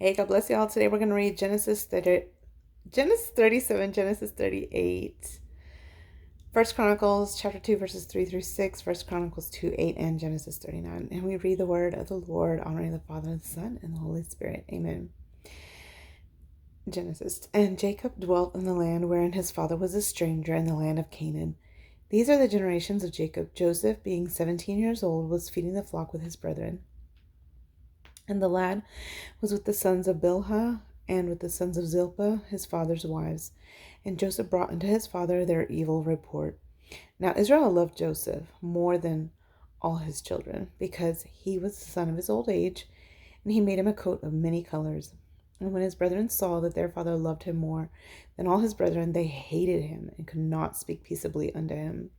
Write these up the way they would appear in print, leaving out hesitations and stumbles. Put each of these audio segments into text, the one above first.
Hey, God bless you all. Today we're going to read Genesis 37, Genesis 38, First Chronicles chapter 2, verses 3 through 6, First Chronicles 2, 8, and Genesis 39. And we read the word of the Lord, honoring the Father and the Son and the Holy Spirit. Amen. Genesis. And Jacob dwelt in the land wherein his father was a stranger, in the land of Canaan. These are the generations of Jacob. Joseph, being 17 years old, was feeding the flock with his brethren. And the lad was with the sons of Bilhah and with the sons of Zilpah, his father's wives. And Joseph brought unto his father their evil report. Now Israel loved Joseph more than all his children, because he was the son of his old age, and he made him a coat of many colors. And when his brethren saw that their father loved him more than all his brethren, they hated him and could not speak peaceably unto him.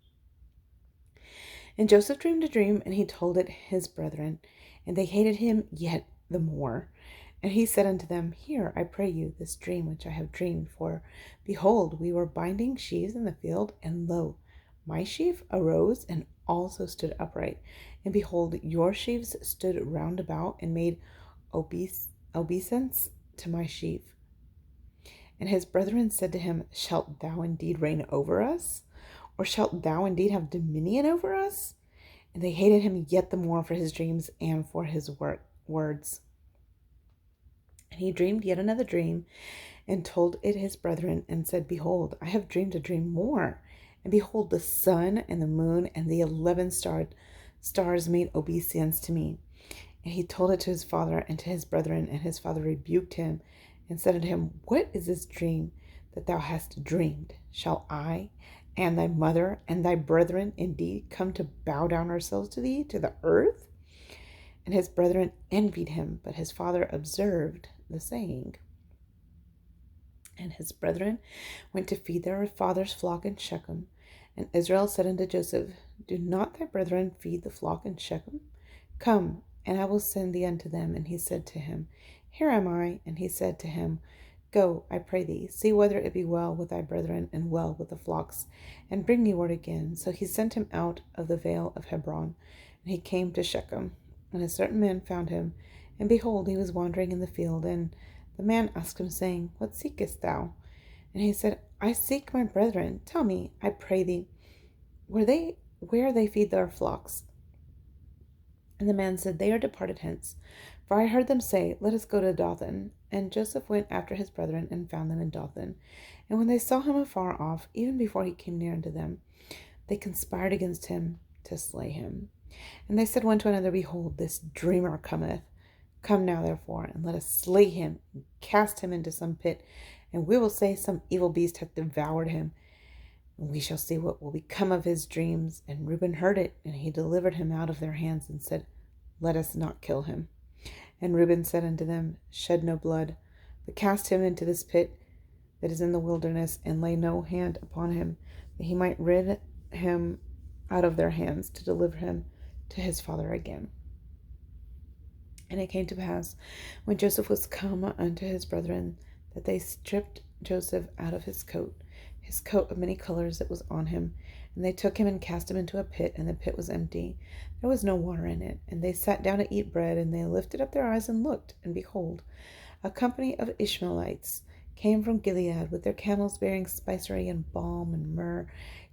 And Joseph dreamed a dream, and he told it his brethren, and they hated him yet the more. And he said unto them, Hear, I pray you, this dream which I have dreamed. For, behold, we were binding sheaves in the field, and lo, my sheaf arose and also stood upright. And behold, your sheaves stood round about and made obeisance to my sheaf. And his brethren said to him, Shalt thou indeed reign over us? Or shalt thou indeed have dominion over us? And they hated him yet the more for his dreams and for his words. And he dreamed yet another dream, and told it his brethren, and said, Behold, I have dreamed a dream more. And behold, the sun and the moon and the 11 stars made obeisance to me. And he told it to his father and to his brethren, and his father rebuked him, and said unto him, What is this dream that thou hast dreamed? Shall I and thy mother and thy brethren indeed come to bow down ourselves to thee, to the earth? And his brethren envied him, but his father observed the saying. And his brethren went to feed their father's flock in Shechem. And Israel said unto Joseph, Do not thy brethren feed the flock in Shechem? Come, and I will send thee unto them. And he said to him, Here am I. And he said to him, Go, I pray thee, see whether it be well with thy brethren and well with the flocks, and bring me word again. So he sent him out of the vale of Hebron, and he came to Shechem. And a certain man found him, and behold, he was wandering in the field. And the man asked him, saying, What seekest thou? And he said, I seek my brethren. Tell me, I pray thee, where they feed their flocks. And the man said, They are departed hence. For I heard them say, Let us go to Dothan. And Joseph went after his brethren, and found them in Dothan. And when they saw him afar off, even before he came near unto them, they conspired against him to slay him. And they said one to another, Behold, this dreamer cometh. Come now, therefore, and let us slay him, and cast him into some pit, and we will say some evil beast hath devoured him. And we shall see what will become of his dreams. And Reuben heard it, and he delivered him out of their hands, and said, Let us not kill him. And Reuben said unto them, Shed no blood, but cast him into this pit that is in the wilderness, and lay no hand upon him, that he might rid him out of their hands, to deliver him to his father again. And it came to pass, when Joseph was come unto his brethren, that they stripped Joseph out of his coat of many colors that was on him. And they took him and cast him into a pit, and the pit was empty. There was no water in it. And they sat down to eat bread, and they lifted up their eyes and looked, and behold, a company of Ishmaelites came from Gilead with their camels bearing spicery and balm and myrrh,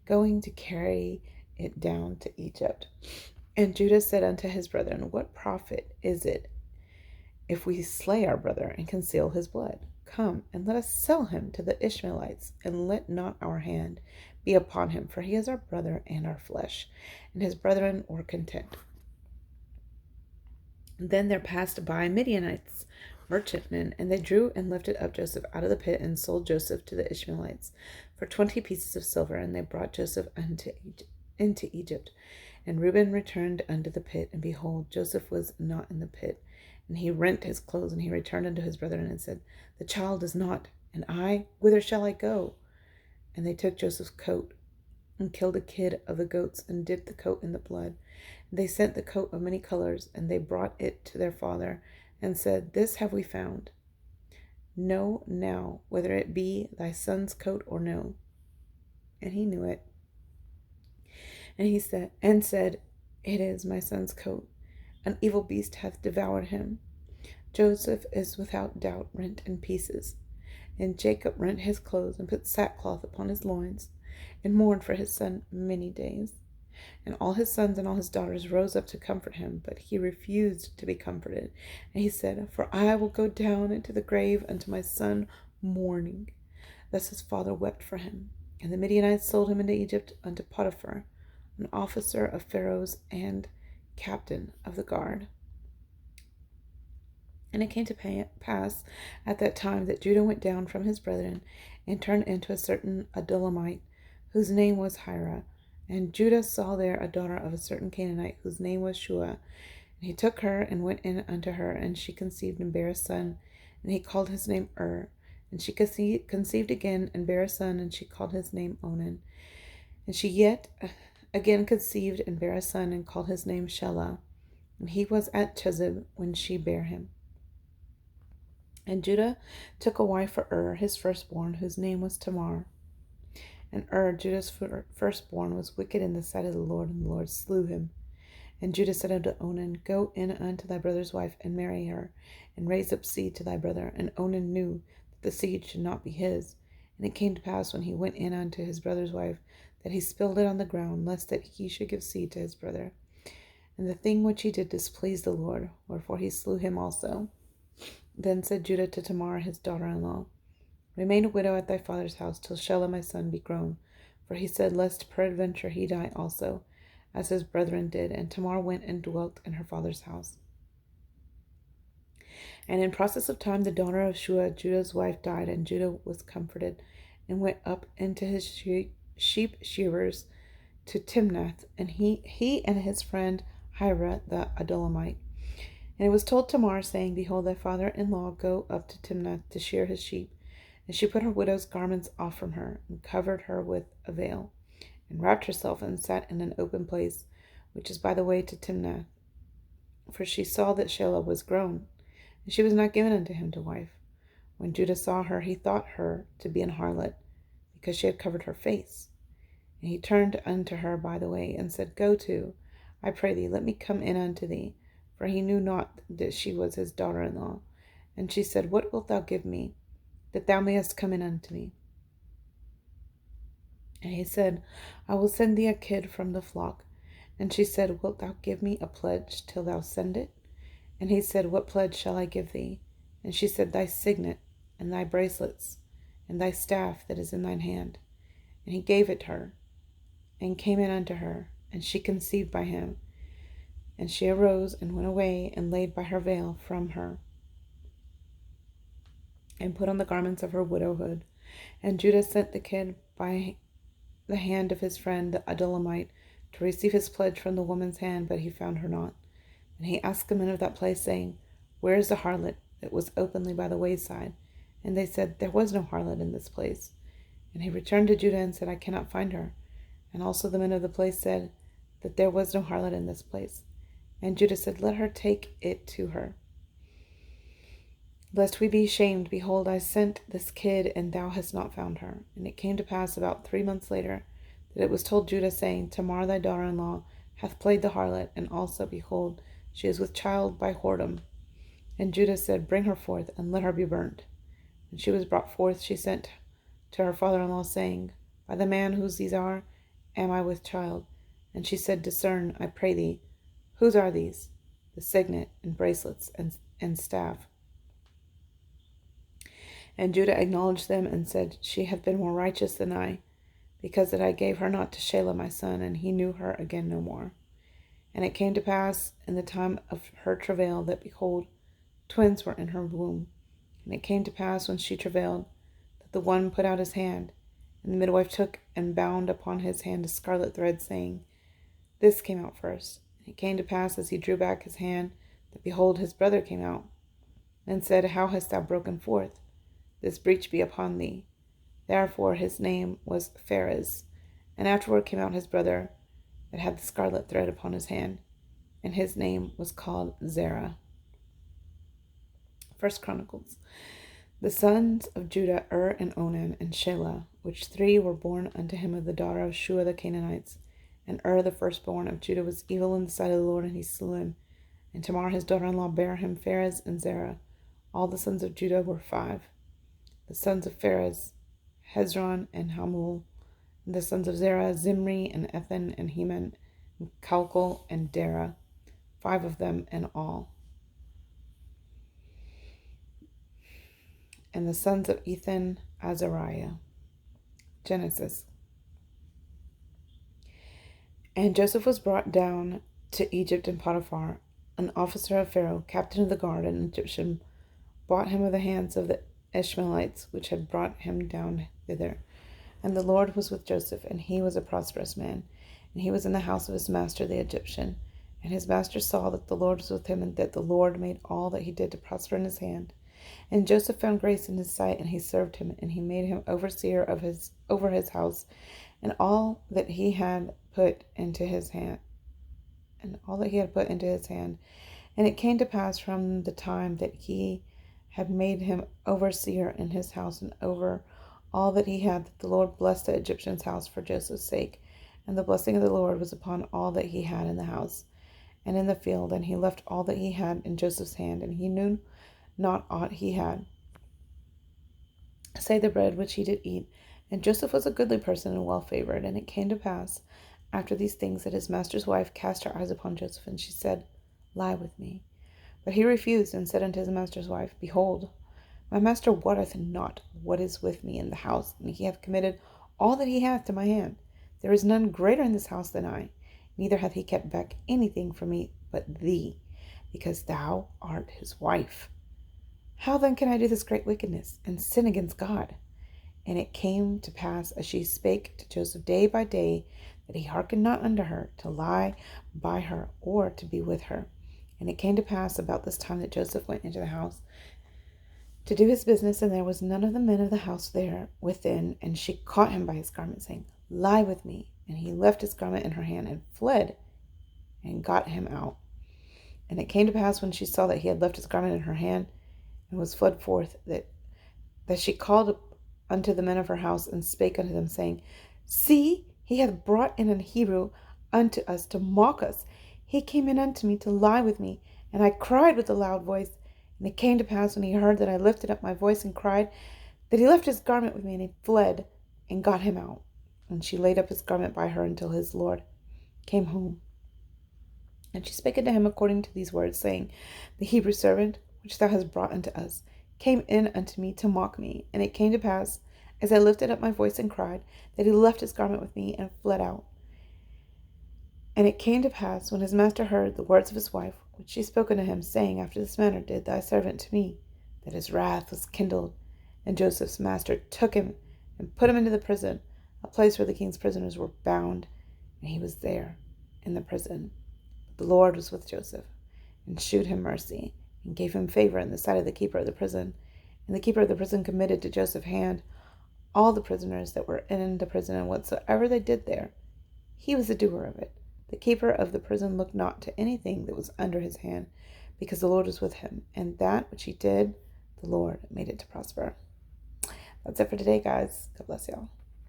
going to carry it down to Egypt. And Judah said unto his brethren, What profit is it if we slay our brother and conceal his blood? Come, and let us sell him to the Ishmaelites, and let not our hand be upon him, for he is our brother and our flesh. And his brethren were content. And then there passed by Midianites, merchantmen, and they drew and lifted up Joseph out of the pit, and sold Joseph to the Ishmaelites for 20 pieces of silver. And they brought Joseph into Egypt. And Reuben returned unto the pit, and behold, Joseph was not in the pit. And he rent his clothes, and he returned unto his brethren, and said, The child is not, and I, whither shall I go? And they took Joseph's coat, and killed a kid of the goats, and dipped the coat in the blood. And they sent the coat of many colors, and they brought it to their father, and said, This have we found. Know now whether it be thy son's coat or no. And he knew it. And he said, It is my son's coat. An evil beast hath devoured him. Joseph is without doubt rent in pieces. And Jacob rent his clothes and put sackcloth upon his loins, and mourned for his son many days. And all his sons and all his daughters rose up to comfort him, but he refused to be comforted. And he said, For I will go down into the grave unto my son mourning. Thus his father wept for him. And the Midianites sold him into Egypt unto Potiphar, an officer of Pharaoh's and captain of the guard. And it came to pass at that time that Judah went down from his brethren and turned into a certain Adullamite, whose name was Hira. And Judah saw there a daughter of a certain Canaanite, whose name was Shua. And he took her and went in unto her, and she conceived and bare a son, and he called his name And she conceived again and bare a son, and she called his name Onan. And she yet again conceived and bare a son, and called his name Shelah. And he was at Chezib when she bare him. And Judah took a wife for his firstborn, whose name was Tamar. And Judah's firstborn, was wicked in the sight of the Lord, and the Lord slew him. And Judah said unto Onan, Go in unto thy brother's wife, and marry her, and raise up seed to thy brother. And Onan knew that the seed should not be his. And it came to pass, when he went in unto his brother's wife, that he spilled it on the ground, lest that he should give seed to his brother. And the thing which he did displeased the Lord, wherefore he slew him also. Then said Judah to Tamar his daughter-in-law, Remain a widow at thy father's house till Shelah my son be grown. For he said, Lest peradventure he die also, as his brethren did. And Tamar went and dwelt in her father's house. And in process of time the daughter of Shua, Judah's wife, died, and Judah was comforted, and went up into his sheep shearers to Timnath, and he and his friend Hira the Adullamite. And it was told Tamar, saying, Behold, thy father-in-law go up to Timnath to shear his sheep. And she put her widow's garments off from her, and covered her with a veil, and wrapped herself, and sat in an open place, which is by the way to Timnath. For she saw that Shelah was grown, and she was not given unto him to wife. When Judah saw her, he thought her to be an harlot, because she had covered her face. And he turned unto her by the way, and said, Go to, I pray thee, let me come in unto thee. For he knew not that she was his daughter-in-law. And she said, What wilt thou give me, that thou mayest come in unto me? And he said, I will send thee a kid from the flock. And she said, Wilt thou give me a pledge till thou send it? And he said, What pledge shall I give thee? And she said, Thy signet, and thy bracelets, and thy staff that is in thine hand. And he gave it her, and came in unto her, and she conceived by him. And she arose and went away, and laid by her veil from her, and put on the garments of her widowhood. And Judah sent the kid by the hand of his friend the Adullamite to receive his pledge from the woman's hand, but he found her not. And he asked the men of that place, saying, Where is the harlot that was openly by the wayside? And they said, There was no harlot in this place. And he returned to Judah and said, I cannot find her. And also the men of the place said that there was no harlot in this place. And Judah said, Let her take it to her, lest we be shamed. Behold, I sent this kid, and thou hast not found her. And it came to pass about 3 months later, that it was told Judah, saying, Tamar thy daughter-in-law hath played the harlot, and also, behold, she is with child by whoredom. And Judah said, Bring her forth, and let her be burnt. When she was brought forth, she sent to her father-in-law, saying, By the man whose these are, am I with child? And she said, Discern, I pray thee, whose are these? The signet, and bracelets, and staff. And Judah acknowledged them, and said, She hath been more righteous than I, because that I gave her not to Shelah my son. And he knew her again no more. And it came to pass in the time of her travail, that, behold, twins were in her womb. And it came to pass, when she travailed, that the one put out his hand, and the midwife took and bound upon his hand a scarlet thread, saying, This came out first. And it came to pass, as he drew back his hand, that, behold, his brother came out, and said, How hast thou broken forth? This breach be upon thee. Therefore his name was Pharez. And afterward came out his brother, that had the scarlet thread upon his hand, and his name was called Zerah. 1 Chronicles. The sons of Judah, and Onan, and Shelah, which 3 were born unto him of the daughter of Shua the Canaanites. And the firstborn of Judah was evil in the sight of the Lord, and he slew him. And Tamar his daughter-in-law bare him Pharez and Zerah. All the sons of Judah were 5. The sons of Pharez, Hezron and Hamul. And the sons of Zerah, Zimri and Ethan and Heman and Calcol and Dara. 5 of them in all. And the sons of Ethan, Azariah. Genesis. And Joseph was brought down to Egypt, and Potiphar, an officer of Pharaoh, captain of the guard, an Egyptian, bought him of the hands of the Ishmaelites, which had brought him down thither. And the Lord was with Joseph, and he was a prosperous man. And he was in the house of his master the Egyptian. And his master saw that the Lord was with him, and that the Lord made all that he did to prosper in his hand. And Joseph found grace in his sight, and he served him, and he made him overseer over his house, and all that he had put into his hand. And it came to pass from the time that he had made him overseer in his house and over all that he had, that the Lord blessed the Egyptian's house for Joseph's sake. And the blessing of the Lord was upon all that he had in the house and in the field. And he left all that he had in Joseph's hand, and he knew not aught he had, save the bread which he did eat. And Joseph was a goodly person and well favored. And it came to pass after these things that his master's wife cast her eyes upon Joseph, and she said, Lie with me. But he refused, and said unto his master's wife, Behold, my master wotteth not what is with me in the house, and he hath committed all that he hath to my hand. There is none greater in this house than I, neither hath he kept back anything from me but thee, because thou art his wife. How then can I do this great wickedness, and sin against God? And it came to pass, as she spake to Joseph day by day, that he hearkened not unto her, to lie by her, or to be with her. And it came to pass about this time that Joseph went into the house to do his business, and there was none of the men of the house there within. And she caught him by his garment, saying, Lie with me. And he left his garment in her hand, and fled, and got him out. And it came to pass, when she saw that he had left his garment in her hand, and was fled forth, that she called unto the men of her house, and spake unto them, saying, See, he hath brought in an Hebrew unto us to mock us. He came in unto me to lie with me, and I cried with a loud voice. And it came to pass, when he heard that I lifted up my voice and cried, that he left his garment with me, and he fled, and got him out. And she laid up his garment by her until his Lord came home. And she spake unto him according to these words, saying, The Hebrew servant, which thou hast brought unto us, came in unto me to mock me. And it came to pass, as I lifted up my voice and cried, that he left his garment with me, and fled out. And it came to pass, when his master heard the words of his wife, which she spoke unto him, saying, After this manner did thy servant to me, that his wrath was kindled. And Joseph's master took him, and put him into the prison, a place where the king's prisoners were bound, and he was there in the prison. But the Lord was with Joseph, and shewed him mercy, and gave him favor in the sight of the keeper of the prison. And the keeper of the prison committed to Joseph's hand all the prisoners that were in the prison, and whatsoever they did there, he was the doer of it. The keeper of the prison looked not to anything that was under his hand, because the Lord was with him, and that which he did, the Lord made it to prosper. That's it for today, guys. God bless y'all.